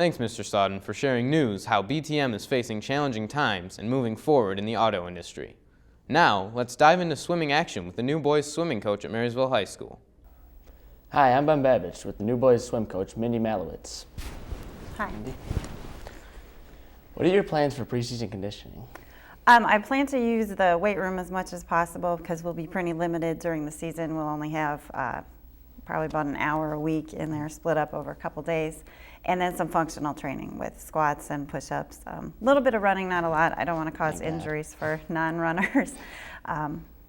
Thanks, Mr. Stodden, for sharing news how BTM is facing challenging times and moving forward in the auto industry. Now, let's dive into swimming action with the new boys swimming coach at Marysville High School. Hi, I'm Babich with the new boys swim coach, Mindy Mallwitz. Hi. Mindy. What are your plans for preseason conditioning? I plan to use the weight room as much as possible because we'll be pretty limited during the season. We'll only have probably about an hour a week in there, split up over a couple days, and then some functional training with squats and push-ups. A little bit of running, not a lot. I don't want to cause injuries for non-runners.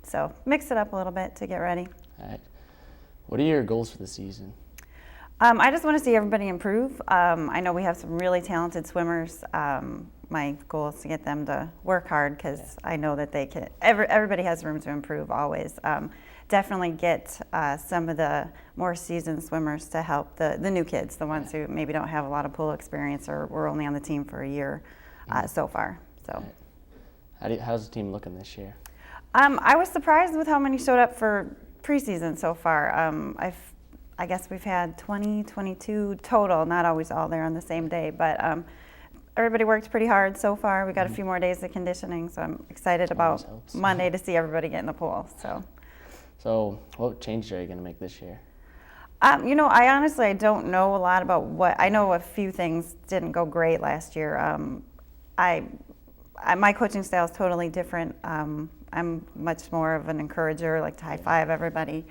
So mix it up a little bit to get ready. All right. What are your goals for the season? I just want to see everybody improve. I know we have some really talented swimmers. My goal is to get them to work hard because I know that they can. Everybody has room to improve always. Definitely get some of the more seasoned swimmers to help the new kids, the ones who maybe don't have a lot of pool experience or were only on the team for a year so far. So, how's the team looking this year? I was surprised with how many showed up for preseason so far. I guess we've had 20, 22 total, not always all there on the same day, but everybody worked pretty hard so far. We got a few more days of conditioning, so I'm excited about Monday to see everybody get in the pool. So what changes are you going to make this year? I honestly don't know a lot about what. I know a few things didn't go great last year. My coaching style is totally different. I'm much more of an encourager, like to high five everybody.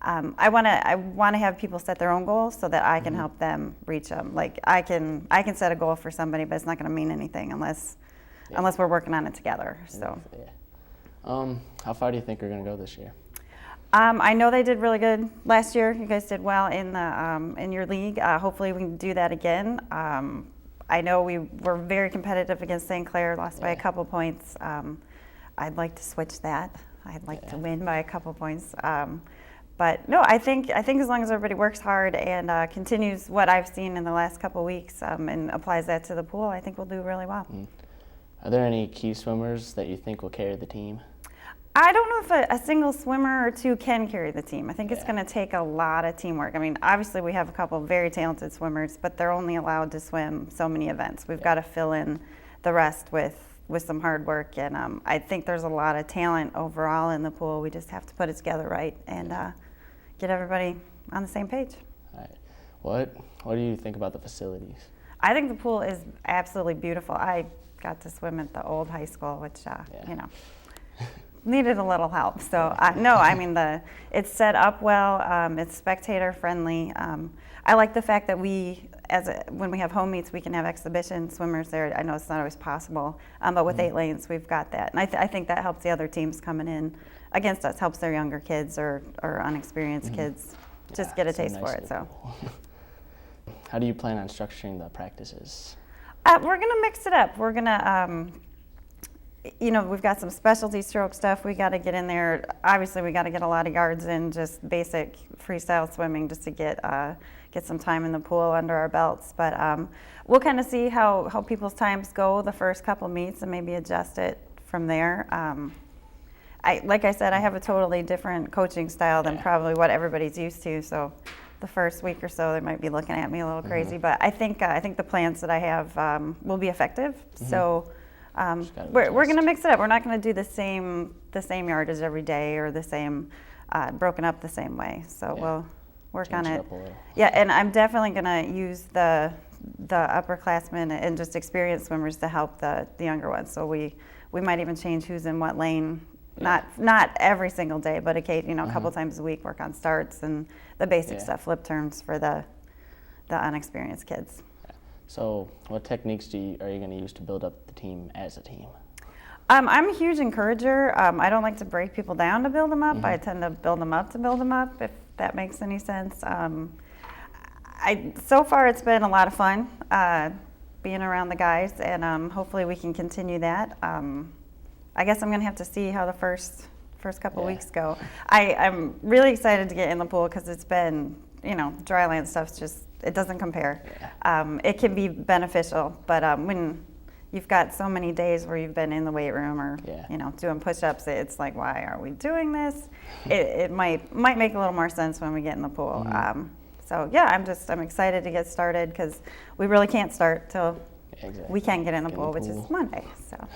I want to have people set their own goals so that I can help them reach them. Like I can set a goal for somebody, but it's not going to mean anything unless we're working on it together. So, how far do you think we're going to go this year? I know they did really good last year. You guys did well in the in your league. Hopefully we can do that again. I know we were very competitive against St. Clair, lost by a couple points. I'd like to switch that. I'd like to win by a couple points. But no, I think as long as everybody works hard and continues what I've seen in the last couple weeks and applies that to the pool, I think we'll do really well. Are there any key swimmers that you think will carry the team? I don't know if a single swimmer or two can carry the team. I think it's going to take a lot of teamwork. I mean, obviously we have a couple of very talented swimmers, but they're only allowed to swim so many events. We've got to fill in the rest with some hard work, and I think there's a lot of talent overall in the pool. We just have to put it together right and get everybody on the same page. All right. What do you think about the facilities? I think the pool is absolutely beautiful. I got to swim at the old high school, which needed a little help. So it's set up well. It's spectator friendly. I like the fact that when we have home meets, we can have exhibition swimmers there. I know it's not always possible, but with 8 lanes, we've got that. And I think that helps the other teams coming in against us, helps their younger kids or unexperienced kids just get a taste for it. So, how do you plan on structuring the practices? We're going to mix it up. We're going to, we've got some specialty stroke stuff we got to get in there. Obviously, we got to get a lot of yards in, just basic freestyle swimming just to get some time in the pool under our belts. But we'll kind of see how people's times go the first couple meets and maybe adjust it from there. Like I said, I have a totally different coaching style than probably what everybody's used to. So the first week or so, they might be looking at me a little crazy. But I think the plans that I have will be effective. So we're going to mix it up. We're not going to do the same yardage every day or the same broken up the same way. So we'll work on it. Yeah, and I'm definitely going to use the upperclassmen and just experienced swimmers to help the younger ones. So we might even change who's in what lane. Not every single day, but a couple times a week, work on starts and the basic stuff, flip turns for the unexperienced kids. So what techniques are you going to use to build up the team as a team? I'm a huge encourager. I don't like to break people down to build them up. I tend to build them up to build them up, if that makes any sense. So far it's been a lot of fun being around the guys, and hopefully we can continue that. I guess I'm going to have to see how the first couple weeks go. I'm really excited to get in the pool because it's been, dry land stuff's just, it doesn't compare. It can be beneficial, but when you've got so many days where you've been in the weight room or doing push-ups, it's like, why are we doing this? It might make a little more sense when we get in the pool. So yeah, I'm excited to get started because we really can't start till we can't get in the pool, which is Monday. So.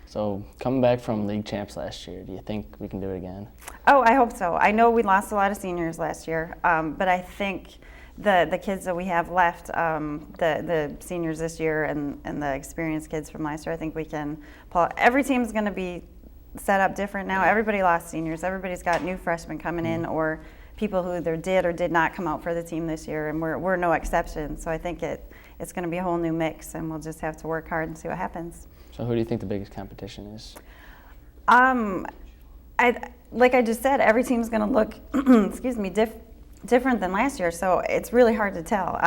So coming back from league champs last year, do you think we can do it again? Oh, I hope so. I know we lost a lot of seniors last year, but I think the kids that we have left, the seniors this year and the experienced kids from last year, I think we can pull. Every team's going to be set up different now. Everybody lost seniors. Everybody's got new freshmen coming in or people who either did or did not come out for the team this year, and we're no exception. So I think it's going to be a whole new mix, and we'll just have to work hard and see what happens. So who do you think the biggest competition is? Like I just said, every team's going to look, excuse me, different than last year, so it's really hard to tell.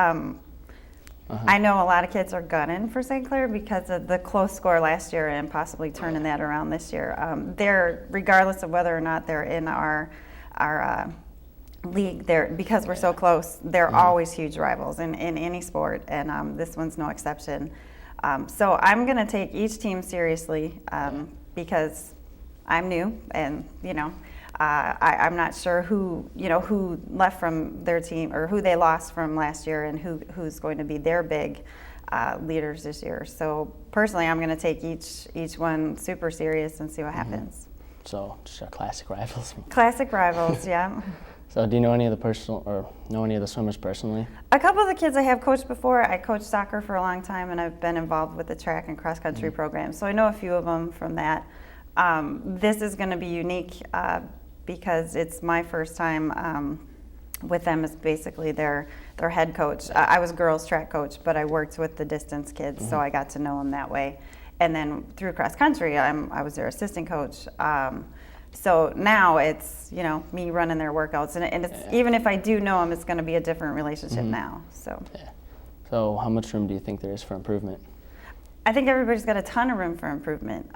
I know a lot of kids are gunning for St. Clair because of the close score last year and possibly turning that around this year. They're, regardless of whether or not they're in our league, because we're so close, they're always huge rivals in any sport, and this one's no exception. So I'm going to take each team seriously because I'm new, and I'm not sure who left from their team or who they lost from last year, and who's going to be their big leaders this year. So personally, I'm going to take each one super serious and see what happens. So just our classic rivals. Classic rivals, yeah. So do you know any of the swimmers personally? A couple of the kids I have coached before. I coached soccer for a long time, and I've been involved with the track and cross country programs. So I know a few of them from that. This is going to be unique because it's my first time with them as basically their head coach. I was girls track coach, but I worked with the distance kids, so I got to know them that way. And then through cross country, I was their assistant coach. So now it's me running their workouts, and it's, even if I do know them, it's going to be a different relationship now. So. Yeah. So how much room do you think there is for improvement? I think everybody's got a ton of room for improvement.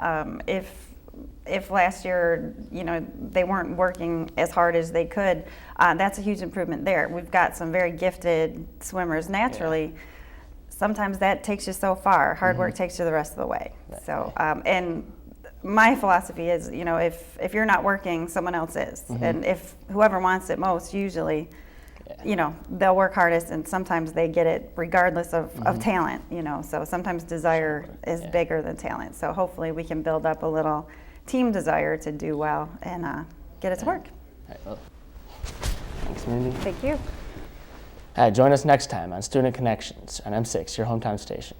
If last year they weren't working as hard as they could, that's a huge improvement there. We've got some very gifted swimmers naturally. Sometimes that takes you so far. Hard work takes you the rest of the way. So and my philosophy is, if you're not working, someone else is. And if whoever wants it most, usually, they'll work hardest, and sometimes they get it regardless of talent, So sometimes desire is bigger than talent. So hopefully we can build up a little team desire to do well and get it to work. All right, well, thanks, Mindy. Thank you. Join us next time on Student Connections on M6, your hometown station.